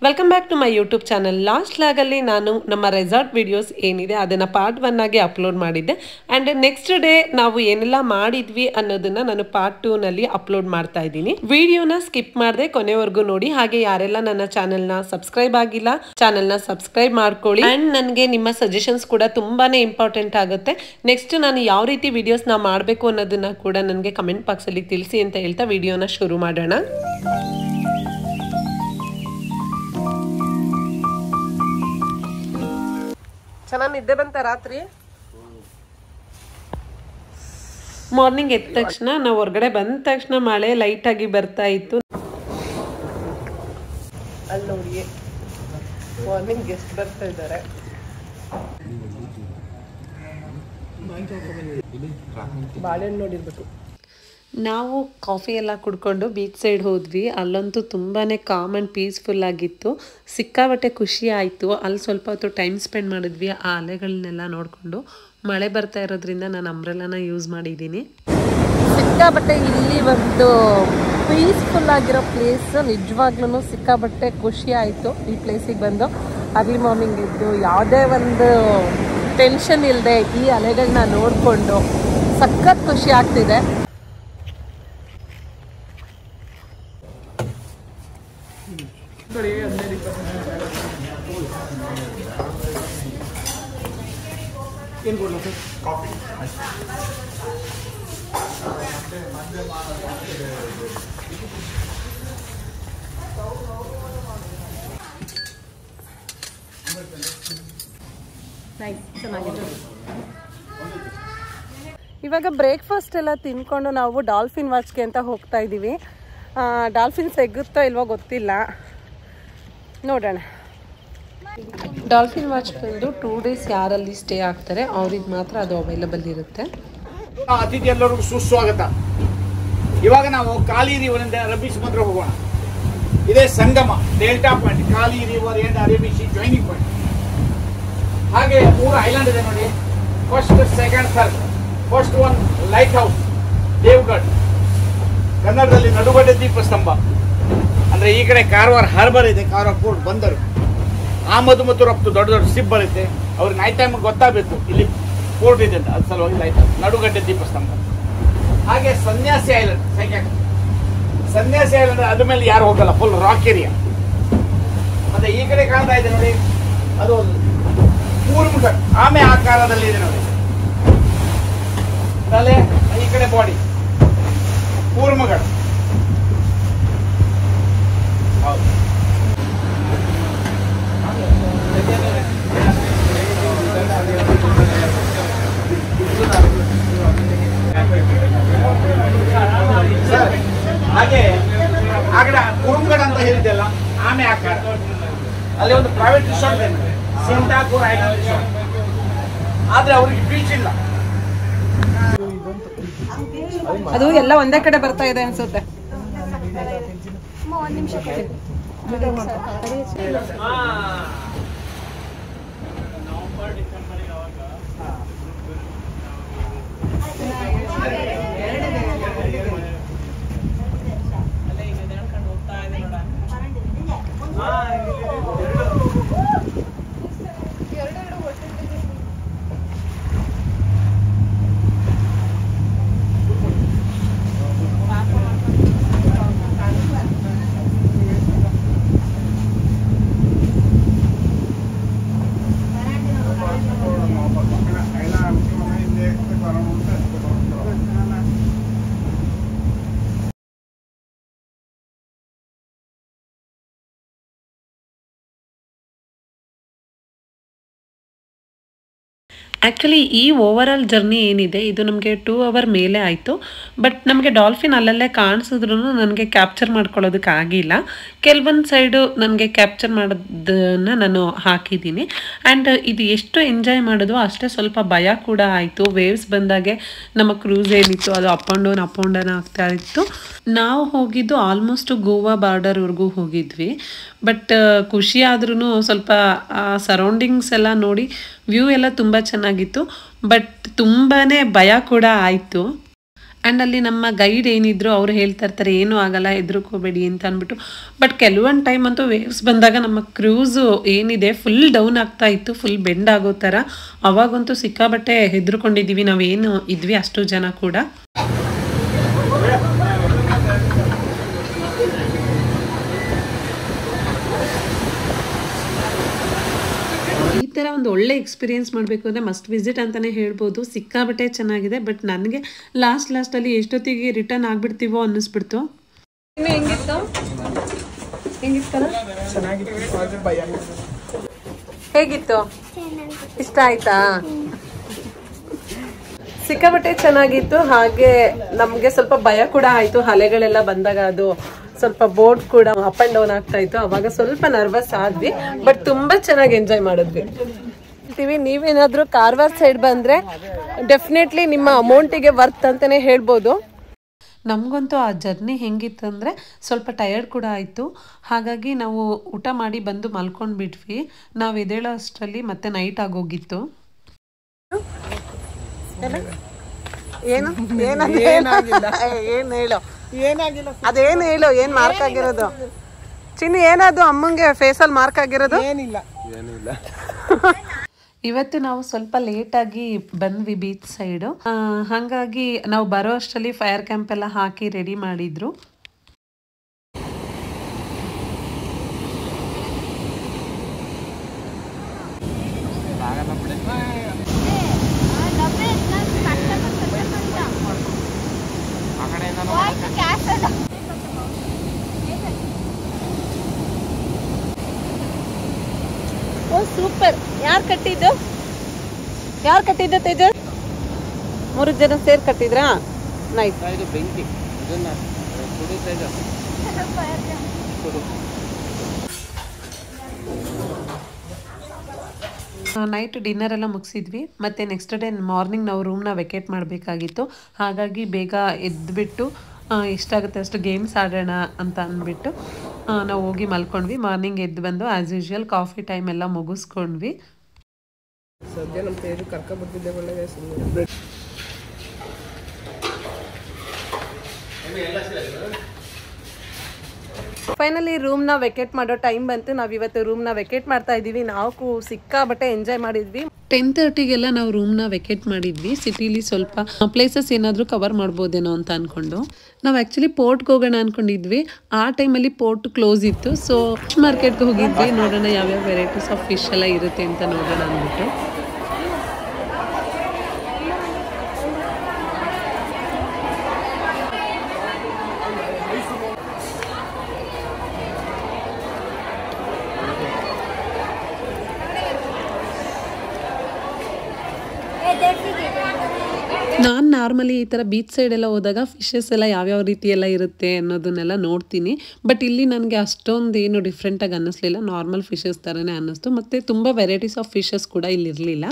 Welcome back to my YouTube channel. Last ಲಾಗಲ್ಲಿ ನಾನು ನಮ್ಮ ರೆಸಾರ್ಟ್ ವಿಡಿಯೋಸ್ ಏನಿದೆ ಅದನ್ನು ಪಾರ್ಟ್ 1 ಆಗಿ ಅಪ್ಲೋಡ್ ಮಾಡಿದ್ದೆ. ಆ್ಯಂಡ್ ನೆಕ್ಸ್ಟ್ ಡೇ ನಾವು ಏನೆಲ್ಲ ಮಾಡಿದ್ವಿ ಅನ್ನೋದನ್ನ ನಾನು ಪಾರ್ಟ್ 2 ನಲ್ಲಿ ಅಪ್ಲೋಡ್ ಮಾಡ್ತಾ ಇದ್ದೀನಿ. ವಿಡಿಯೋನ ಸ್ಕಿಪ್ ಮಾಡದೆ ಕೊನೆವರೆಗೂ ನೋಡಿ. ಹಾಗೆ ಯಾರೆಲ್ಲ ನನ್ನ ಚಾನೆಲ್ನ ಸಬ್ಸ್ಕ್ರೈಬ್ ಆಗಿಲ್ಲ, ಚಾನೆಲ್ನ ಸಬ್ಸ್ಕ್ರೈಬ್ ಮಾಡ್ಕೊಳ್ಳಿ. ಆ್ಯಂಡ್ ನನಗೆ ನಿಮ್ಮ ಸಜೆಷನ್ಸ್ ಕೂಡ ತುಂಬಾನೇ ಇಂಪಾರ್ಟೆಂಟ್ ಆಗುತ್ತೆ. ನೆಕ್ಸ್ಟ್ ನಾನು ಯಾವ ರೀತಿ ವಿಡಿಯೋಸ್ನ ಮಾಡಬೇಕು ಅನ್ನೋದನ್ನ ಕೂಡ ನನಗೆ ಕಮೆಂಟ್ ಬಾಕ್ಸಲ್ಲಿ ತಿಳಿಸಿ ಅಂತ ಹೇಳ್ತಾ ವಿಡಿಯೋನ ಶುರು ಮಾಡೋಣ. ಚೆನ್ನಾಗಿ ನಿದ್ದೆ ಬಂತ ರಾತ್ರಿ? ಮಾರ್ನಿಂಗ್ ಎದ್ದ ತಕ್ಷಣ ನಾವು ಹೊರಗಡೆ ಬಂದ ತಕ್ಷಣ ಮಳೆ ಲೈಟ್ ಆಗಿ ಬರ್ತಾ ಇತ್ತು. ಅಲ್ಲಿ ನೋಡಿ ಮಾರ್ನಿಂಗ್ ಗೆಸ್ಟ್ ಬರ್ತಾ ಇದ್ದಾರೆ. ಬಾಳೆಹಣ್ಣು ನೋಡಿರ್ಬೇಕು. ನಾವು ಕಾಫಿ ಎಲ್ಲ ಕುಡ್ಕೊಂಡು ಬೀಚ್ ಸೈಡ್ ಹೋದ್ವಿ. ಅಲ್ಲಂತೂ ತುಂಬಾ ಕಾಮ್ ಆ್ಯಂಡ್ ಪೀಸ್ಫುಲ್ ಆಗಿತ್ತು. ಸಿಕ್ಕಾಬಟ್ಟೆ ಖುಷಿ ಆಯಿತು. ಅಲ್ಲಿ ಸ್ವಲ್ಪ ಹೊತ್ತು ಟೈಮ್ ಸ್ಪೆಂಡ್ ಮಾಡಿದ್ವಿ ಆ ಅಲೆಗಳನ್ನೆಲ್ಲ ನೋಡಿಕೊಂಡು. ಮಳೆ ಬರ್ತಾ ಇರೋದ್ರಿಂದ ನಾನು ಅಂಬ್ರೆಲಾನ ಯೂಸ್ ಮಾಡಿದ್ದೀನಿ. ಸಿಕ್ಕಾಬಟ್ಟೆ ಇಲ್ಲಿ ಒಂದು ಪೀಸ್ಫುಲ್ ಆಗಿರೋ ಪ್ಲೇಸ್. ನಿಜವಾಗ್ಲೂ ಸಿಕ್ಕಾಬಟ್ಟೆ ಖುಷಿ ಆಯಿತು ಈ ಪ್ಲೇಸಿಗೆ ಬಂದು. ಅರ್ಲಿ ಮಾರ್ನಿಂಗ್ ಇದ್ದು ಯಾವುದೇ ಒಂದು ಟೆನ್ಷನ್ ಇಲ್ಲದೆ ಈ ಅಲೆಗಳನ್ನ ನೋಡಿಕೊಂಡು ಸಖತ್ ಖುಷಿ ಆಗ್ತಿದೆ. ಇವಾಗ ಬ್ರೇಕ್ಫಾಸ್ಟ್ ಎಲ್ಲ ತಿನ್ಕೊಂಡು ನಾವು ಡಾಲ್ಫಿನ್ ವಾಚ್ಗೆ ಅಂತ ಹೋಗ್ತಾ ಇದ್ದೀವಿ. ಡಾಲ್ಫಿನ್ಸ್ ಎಗುತ್ತೋ ಇಲ್ವೋ ಗೊತ್ತಿಲ್ಲ, ನೋಡೋಣ. ಡಾಲ್ಫಿನ್ ವಾಚ್ ಬಂದು 2 days ಯಾರಲ್ಲಿ ಸ್ಟೇ ಆಗ್ತಾರೆ ಅವ್ರಿಗೆ ಮಾತ್ರ ಅದು ಅವೈಲಬಲ್ ಇರುತ್ತೆ. ಅತಿಥಿ ಎಲ್ಲರಿಗೂ ಸುಸ್ವಾಗತ. ಇವಾಗ ನಾವು ಕಾಲಿ ರಿವರಿಂದ ಅರಬ್ಬಿ ಸಮುದ್ರ ಹೋಗೋಣ. ಇದೇ ಸಂಗಮ delta point, Kali river and ಅರಬ್ಬಿ ಸಿ ಜಾಯಿನಿಂಗ್ ಪಾಯಿಂಟ್. ಹಾಗೆ 3 ಐಲ್ಯಾಂಡ್ ಇದೆ ನೋಡಿ. First, second, third. First one lighthouse Devgad, ಕನ್ನಡದಲ್ಲಿ ನಡುಗಡ್ಡೆ ದೀಪ ಸ್ತಂಭ. ಅಂದ್ರೆ ಈ ಕಡೆ ಕಾರವಾರ ಹಾರ್ಬರ್ ಇದೆ, ಕಾರವಾರ ಪೋರ್ಟ್ ಬಂದರು. ಆಮದು ಮತ್ತು ರಫ್ತು ದೊಡ್ಡ ದೊಡ್ಡ ಶಿಪ್ ಬರುತ್ತೆ. ಅವ್ರಿಗೆ ನೈಟ್ ಟೈಮ್ ಗೊತ್ತಾಗಬೇಕು ಇಲ್ಲಿ ಪೋರ್ಟ್ ಇದೆ ಅಂತ, ಅದು ಸಲುವಾಗಿ ಲೈಟ್ ಹೌಸ್ ನಡುಗಡ್ಡೆ ದೀಪ ಸ್ತಂಭ. ಹಾಗೆ ಸನ್ಯಾಸಿ ಐಲ್ಯಾಂಡ್ ಸೆಕೆಂಡ್. ಸನ್ಯಾಸಿ ಐಲ್ಯಾಂಡ್ ಅದ್ರ ಮೇಲೆ ಯಾರು ಹೋಗಲ್ಲ, ಫುಲ್ ರಾಕ್ ಏರಿಯಾ. ಮತ್ತೆ ಈ ಕಡೆ ಕಾಣ್ತಾ ಇದೆ ನೋಡಿ, ಅದು ಕೂರ್ಮುಖ ಆಮೆ ಆಕಾರದಲ್ಲಿ ಇದೆ ನೋಡಿ. ತಲೆ ಈ ಕಡೆ ಬಾಡಿ ಕೂರ್ಮಗಢ. ಹೌದು, ಹಾಗೆ ಆಗಡ ಕುರುಂಗಡ ಅಂತ ಹೇಳಿದ್ದೆಲ್ಲ ಆಮೆ ಆಕಾರ. ಅಲ್ಲಿ ಒಂದು ಪ್ರೈವೇಟ್ ರಿಸಾರ್ಟ್ ಇದೆ, ಸಿಂಟಾಪುರ್ ಐಲ್ಯಾಂಡ್ ರಿಸಾರ್ಟ್. ಆದ್ರೆ ಅವ್ರಿಗೆ ಬೀಚ್ ಇಲ್ಲ. ಅದು ಎಲ್ಲ ಒಂದೇ ಕಡೆ ಬರ್ತಾ ಇದೆ ಅನ್ಸುತ್ತೆ. ಆ್ಯಕ್ಚುಲಿ ಈ ಓವರ್ ಆಲ್ ಜರ್ನಿ ಏನಿದೆ ಇದು ನಮಗೆ 2 hour ಮೇಲೆ ಆಯಿತು. ಬಟ್ ನಮಗೆ ಡಾಲ್ಫಿನ್ ಅಲ್ಲಲ್ಲೇ ಕಾಣಿಸಿದ್ರು ನನಗೆ ಕ್ಯಾಪ್ಚರ್ ಮಾಡ್ಕೊಳ್ಳೋದಕ್ಕೆ ಆಗಿಲ್ಲ. ಕೆಲವೊಂದು ಸೈಡು ನನಗೆ ಕ್ಯಾಪ್ಚರ್ ಮಾಡೋದನ್ನು ನಾನು ಹಾಕಿದ್ದೀನಿ. ಆ್ಯಂಡ್ ಇದು ಎಷ್ಟು ಎಂಜಾಯ್ ಮಾಡೋದು ಅಷ್ಟೇ ಸ್ವಲ್ಪ ಭಯ ಕೂಡ ಆಯಿತು. ವೇವ್ಸ್ ಬಂದಾಗೆ ನಮ್ಮ ಕ್ರೂಸ್ ಏನಿತ್ತು ಅದು ಅಪ್ ಆ್ಯಂಡ್ ಡೌನ್ ಆಗ್ತಾ ಇತ್ತು. ನಾವು ಹೋಗಿದ್ದು ಆಲ್ಮೋಸ್ಟ್ ಗೋವಾ ಬಾರ್ಡರ್ವರೆಗೂ ಹೋಗಿದ್ವಿ. ಬಟ್ ಖುಷಿ ಆದ್ರೂ ಸ್ವಲ್ಪ ಸರೌಂಡಿಂಗ್ಸ್ ಎಲ್ಲ ನೋಡಿ ವ್ಯೂ ಎಲ್ಲ ತುಂಬ ಚೆನ್ನಾಗಿತ್ತು. ಬಟ್ ತುಂಬಾ ಭಯ ಕೂಡ ಆಯಿತು. ಆ್ಯಂಡ್ ಅಲ್ಲಿ ನಮ್ಮ ಗೈಡ್ ಏನಿದ್ರು ಅವ್ರು ಹೇಳ್ತಾ ಇರ್ತಾರೆ ಏನೂ ಆಗಲ್ಲ ಹೆದರ್ಕೋಬೇಡಿ ಅಂತ ಅಂದ್ಬಿಟ್ಟು. ಬಟ್ ಕೆಲವೊಂದು ಟೈಮ್ ಅಂತೂ ವೇವ್ಸ್ ಬಂದಾಗ ನಮ್ಮ ಕ್ರೂಸು ಏನಿದೆ ಫುಲ್ ಡೌನ್ ಆಗ್ತಾ ಇತ್ತು, ಫುಲ್ ಬೆಂಡ್ ಆಗೋ ಥರ. ಅವಾಗಂತೂ ಸಿಕ್ಕಾಬಟ್ಟೆ ಹೆದರ್ಕೊಂಡಿದ್ದೀವಿ ನಾವೇನು ಇದ್ವಿ ಅಷ್ಟು ಜನ ಕೂಡ. ಈ ಥರ ಒಂದು ಒಳ್ಳೆ ಎಕ್ಸ್ಪೀರಿಯೆನ್ಸ್ ಮಾಡಬೇಕು ಅಂದರೆ ಮಸ್ಟ್ ವಿಸಿಟ್ ಅಂತಲೇ ಹೇಳ್ಬೋದು. ಸಿಕ್ಕಾಬಟ್ಟೆ ಚೆನ್ನಾಗಿದೆ. ಬಟ್ ನನಗೆ ಲಾಸ್ಟಲ್ಲಿ ಎಷ್ಟೊತ್ತಿಗೆ ರಿಟರ್ನ್ ಆಗಿಬಿಡ್ತೀವೋ ಅನ್ನಿಸ್ಬಿಡ್ತು. ಹೇಗಿತ್ತು? ಇಷ್ಟ ಆಯ್ತಾ? ಸಿಕ್ಕಾಬಟ್ಟೆ ಚೆನ್ನಾಗಿತ್ತು. ಹಾಗೆ ನಮಗೆ ಸ್ವಲ್ಪ ಭಯ ಕೂಡ ಆಯಿತು, ಅಲೆಗಳೆಲ್ಲ ಬಂದಾಗ ಅದು ಸ್ವಲ್ಪ ಬೋಟ್ ಕೂಡ ಅಪ್ ಅಂಡ್ ಡೌನ್ ಆಗ್ತಾ ಇತ್ತು. ಅವಾಗ ಸ್ವಲ್ಪ ನರ್ವಸ್ ಆದ್ವಿ, ಬಟ್ ತುಂಬಾ ಚೆನ್ನಾಗಿ ಎಂಜಾಯ್ ಮಾಡಿದ್ವಿ. ನೀವೇನಾದ್ರೂ ಕಾರವಾರ ಸೈಡ್ ಬಂದ್ರೆ ಡೆಫಿನೆಟ್ಲಿ ನಿಮ್ಮ ಅಮೌಂಟಿಗೆ ವರ್ತ್ ಅಂತಾನೆ ಹೇಳ್ಬೋದು. ನಮಗಂತೂ ಆ ಜರ್ನಿ ಹೆಂಗಿತ್ತು ಅಂದರೆ ಸ್ವಲ್ಪ ಟಯರ್ಡ್ ಕೂಡ ಆಯಿತು. ಹಾಗಾಗಿ ನಾವು ಊಟ ಮಾಡಿ ಬಂದು ಮಲ್ಕೊಂಡು ಬಿಟ್ವಿ. ನಾವು ಎದ್ದೇಳೋ ಅಷ್ಟರಲ್ಲಿ ಮತ್ತೆ ನೈಟ್ ಆಗೋಗಿತ್ತು. ಏನು ಹೇಳು, ಅದೇನು ಹೇಳು, ಏನ್ ಮಾರ್ಕ್ ಆಗಿರೋದು? ಚಿನ್ನಿ ಏನದು ಅಮ್ಮಂಗೆ ಫೇಸಲ್ಲಿ ಮಾರ್ಕ್ ಆಗಿರೋದು? ಏನಿಲ್ಲ. ಇವತ್ತು ನಾವು ಸ್ವಲ್ಪ ಲೇಟಾಗಿ ಬಂದ್ವಿ ಬೀಚ್ ಸೈಡು. ಹಾಗಾಗಿ ನಾವು ಬರೋ ಅಷ್ಟರಲ್ಲಿ ಫೈರ್ ಕ್ಯಾಂಪ್ ಎಲ್ಲ ಹಾಕಿ ರೆಡಿ ಮಾಡಿದ್ರು. ಸೂಪರ್. ಯಾರು ಕಟ್ಟಿದ್ದು ತೇಜಸ್? 3 ಜನ ಸೇರ್ ಕಟ್ಟಿದ್ರಾ? ನೈಸ್. ನೈಟ್ ಡಿನ್ನರ್ ಎಲ್ಲ ಮುಗಿಸಿದ್ವಿ. ಮತ್ತು ನೆಕ್ಸ್ಟ್ ಡೇ ಮಾರ್ನಿಂಗ್ ನಾವು ರೂಮ್ನ ವೆಕೇಟ್ ಮಾಡಬೇಕಾಗಿತ್ತು. ಹಾಗಾಗಿ ಬೇಗ ಎದ್ದುಬಿಟ್ಟು ಎಷ್ಟಾಗುತ್ತೆ ಅಷ್ಟು ಗೇಮ್ಸ್ ಆಡೋಣ ಅಂತ ಅಂದ್ಬಿಟ್ಟು ನಾವು ಹೋಗಿ ಮಲ್ಕೊಂಡ್ವಿ. ಮಾರ್ನಿಂಗ್ ಎದ್ದು ಬಂದು ಆ್ಯಸ್ ಯೂಶ್ವಲ್ ಕಾಫಿ ಟೈಮ್ ಎಲ್ಲ ಮುಗಿಸ್ಕೊಂಡ್ವಿ. ಸದ್ಯ ನಮ್ಮ ತೇಜು ಕರ್ಕೊಬಿಟ್ಟಿದ್ದೆ ಒಳ್ಳೆ ಸುಮ್ಮನೆ. ಫೈನಲಿ ರೂಮ್ನ ವೆಕೇಟ್ ಮಾಡೋ ಟೈಮ್ ಬಂತು. ನಾವಿವತ್ತು ರೂಮ್ನ ವೆಕೇಟ್ ಮಾಡ್ತಾ ಇದ್ದೀವಿ. ನಾವು ಸಿಕ್ಕಾಬಟ್ಟೆ ಎಂಜಾಯ್ ಮಾಡಿದ್ವಿ. 10:30ಗೆಲ್ಲ ನಾವು ರೂಮ್ನ ವೆಕೇಟ್ ಮಾಡಿದ್ವಿ. ಸಿಟಿಲಿ ಸ್ವಲ್ಪ ಪ್ಲೇಸಸ್ ಏನಾದರೂ ಕವರ್ ಮಾಡ್ಬೋದೇನೋ ಅಂತ ಅಂದ್ಕೊಂಡು ನಾವು ಆ್ಯಕ್ಚುಲಿ ಪೋರ್ಟ್ಗೆ ಹೋಗೋಣ ಅಂದ್ಕೊಂಡಿದ್ವಿ. ಆ ಟೈಮಲ್ಲಿ ಪೋರ್ಟ್ ಕ್ಲೋಸ್ ಇತ್ತು. ಸೊ ಫಿಶ್ ಮಾರ್ಕೆಟ್ಗೆ ಹೋಗಿದ್ವಿ, ನೋಡೋಣ ಯಾವ್ಯಾವ ವೆರೈಟೀಸ್ ಆಫ್ ಫಿಶ್ ಎಲ್ಲ ಇರುತ್ತೆ ಅಂತ ನೋಡೋಣ ಅಂದ್ಬಿಟ್ಟು. ನಾನು ನಾರ್ಮಲಿ ಈ ಥರ ಬೀಚ್ ಸೈಡ್ ಎಲ್ಲ ಹೋದಾಗ ಫಿಶಸ್ ಎಲ್ಲ ಯಾವ್ಯಾವ ರೀತಿ ಎಲ್ಲ ಇರುತ್ತೆ ಅನ್ನೋದನ್ನೆಲ್ಲ ನೋಡ್ತೀನಿ. ಬಟ್ ಇಲ್ಲಿ ನನಗೆ ಅಷ್ಟೊಂದು ಏನು ಡಿಫ್ರೆಂಟಾಗಿ ಅನ್ನಿಸ್ಲಿಲ್ಲ, ನಾರ್ಮಲ್ ಫಿಶಸ್ ಥರನೇ ಅನ್ನಿಸ್ತು. ಮತ್ತು ತುಂಬ ವೆರೈಟೀಸ್ ಆಫ್ ಫಿಶಸ್ ಕೂಡ ಇಲ್ಲಿ ಇರಲಿಲ್ಲ.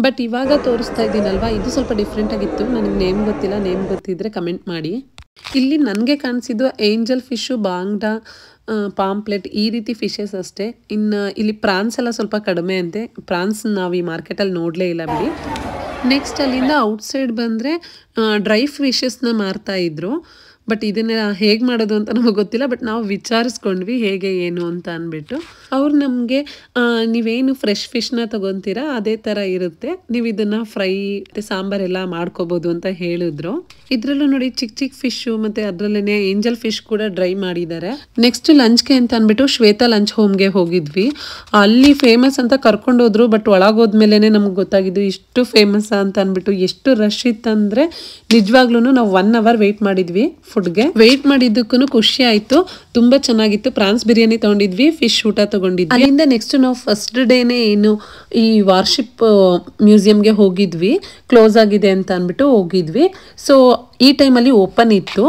ಬಟ್ ಇವಾಗ ತೋರಿಸ್ತಾ ಇದ್ದೀನಲ್ವಾ, ಇದು ಸ್ವಲ್ಪ ಡಿಫ್ರೆಂಟಾಗಿತ್ತು. ನನಗೆ ನೇಮ್ ಗೊತ್ತಿಲ್ಲ, ನೇಮ್ ಗೊತ್ತಿದ್ದರೆ ಕಮೆಂಟ್ ಮಾಡಿ. ಇಲ್ಲಿ ನನಗೆ ಕಾಣಿಸಿದ್ದು ಏಂಜಲ್ ಫಿಶು, ಬಾಂಗ್ಡಾ, ಪಾಂಪ್ಲೆಟ್ ಈ ರೀತಿ ಫಿಶಸ್ ಅಷ್ಟೇ. ಇನ್ನು ಇಲ್ಲಿ ಪ್ರಾನ್ಸ್ ಎಲ್ಲ ಸ್ವಲ್ಪ ಕಡಿಮೆ ಅಂತೆ. ಪ್ರಾನ್ಸ್ ನಾವು ಈ ಮಾರ್ಕೆಟಲ್ಲಿ ನೋಡಲೇ ಇಲ್ಲ ಬಿಡಿ. ನೆಕ್ಸ್ಟ್ ಅಲ್ಲಿಂದ ಔಟ್ಸೈಡ್ ಬಂದರೆ ಡ್ರೈ ಫಿಶಸ್ನ ಮಾರ್ತಾಯಿದ್ರು. ಬಟ್ ಇದನ್ನ ಹೇಗೆ ಮಾಡೋದು ಅಂತ ನಮಗೆ ಗೊತ್ತಿಲ್ಲ. ಬಟ್ ನಾವು ವಿಚಾರಿಸ್ಕೊಂಡ್ವಿ ಹೇಗೆ ಏನು ಅಂತ ಅಂದ್ಬಿಟ್ಟು. ಅವ್ರು ನಮಗೆ ನೀವೇನು ಫ್ರೆಶ್ ಫಿಶ್ನ ತೊಗೊತೀರಾ ಅದೇ ಥರ ಇರುತ್ತೆ, ನೀವು ಇದನ್ನು ಫ್ರೈ ಮತ್ತು ಸಾಂಬಾರೆಲ್ಲ ಮಾಡ್ಕೋಬೋದು ಅಂತ ಹೇಳಿದ್ರು. ಇದರಲ್ಲೂ ನೋಡಿ ಚಿಕ್ಕ ಚಿಕ್ಕ ಫಿಶ್ಶು ಮತ್ತು ಅದರಲ್ಲೇ ಏಂಜಲ್ ಫಿಶ್ ಕೂಡ ಡ್ರೈ ಮಾಡಿದ್ದಾರೆ. ನೆಕ್ಸ್ಟ್ ಲಂಚ್ಗೆ ಅಂತ ಅಂದ್ಬಿಟ್ಟು ಶ್ವೇತಾ ಲಂಚ್ ಹೋಮ್ಗೆ ಹೋಗಿದ್ವಿ. ಅಲ್ಲಿ ಫೇಮಸ್ ಅಂತ ಕರ್ಕೊಂಡೋದ್ರು. ಬಟ್ ಒಳಗೋದ್ಮೇಲೆ ನಮ್ಗೆ ಗೊತ್ತಾಗಿದ್ದು ಇಷ್ಟು ಫೇಮಸ್ ಅಂತ ಅಂದ್ಬಿಟ್ಟು. ಎಷ್ಟು ರಶ್ ಇತ್ತಂದರೆ ನಿಜವಾಗ್ಲೂ ನಾವು 1 hour ವೆಯ್ಟ್ ಮಾಡಿದ್ವಿ. ಫುಡ್ಗೆ ವೆಯ್ಟ್ ಮಾಡಿದ್ದಕ್ಕೂ ಖುಷಿ ಆಯಿತು, ತುಂಬ ಚೆನ್ನಾಗಿತ್ತು. ಪ್ರಾನ್ಸ್ ಬಿರಿಯಾನಿ ತೊಗೊಂಡಿದ್ವಿ, ಫಿಶ್ ಊಟ ತೊಗೊಂಡಿದ್ವಿ. ಅಲ್ಲಿಂದ ನೆಕ್ಸ್ಟ್ ನಾವು ಫಸ್ಟ್ ಡೇನೇ ಏನು ಈ ವಾರ್ಶಿಪ್ ಮ್ಯೂಸಿಯಂಗೆ ಹೋಗಿದ್ವಿ. ಕ್ಲೋಸ್ ಆಗಿದೆ ಅಂತ ಅಂದ್ಬಿಟ್ಟು ಹೋಗಿದ್ವಿ. ಸೊ ಈ ಟೈಮಲ್ಲಿ ಓಪನ್ ಇತ್ತು,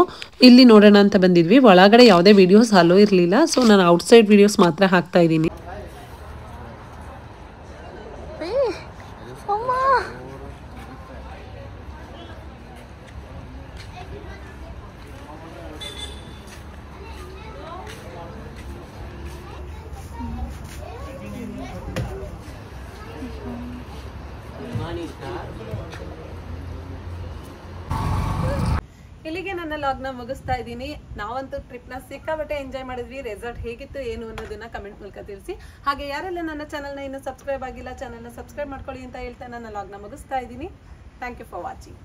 ಇಲ್ಲಿ ನೋಡೋಣ ಅಂತ ಬಂದಿದ್ವಿ. ಒಳಗಡೆ ಯಾವುದೇ ವಿಡಿಯೋಸ್ ಅಲೋ ಇರಲಿಲ್ಲ. ಸೊ ನಾನು ಔಟ್ಸೈಡ್ ವಿಡಿಯೋಸ್ ಮಾತ್ರ ಹಾಕ್ತಾ ಇದ್ದೀನಿ. ಇಲ್ಲಿಗೆ ನನ್ನ ಲಾಗ್ನ ಮುಗಿಸ್ತಾ ಇದ್ದೀನಿ. ನಾವಂತೂ ಟ್ರಿಪ್ನ ಸಿಕ್ಕಾಬಟ್ಟೆ ಎಂಜಾಯ್ ಮಾಡಿದ್ವಿ. ರೆಸಾರ್ಟ್ ಹೇಗಿತ್ತು ಏನು ಅನ್ನೋದನ್ನ ಕಮೆಂಟ್ ಮೂಲಕ ತಿಳಿಸಿ. ಹಾಗೆ ಯಾರೆಲ್ಲ ನನ್ನ ಚಾನಲ್ನ ಇನ್ನೂ ಸಬ್ಸ್ಕ್ರೈಬ್ ಆಗಿಲ್ಲ ಚಾನಲ್ನ ಸಬ್ಸ್ಕ್ರೈಬ್ ಮಾಡ್ಕೊಳ್ಳಿ ಅಂತ ಹೇಳ್ತಾ ನನ್ನ ಲಾಗ್ನ ಮುಗಿಸ್ತಾ ಇದ್ದೀನಿ. Thank you for watching.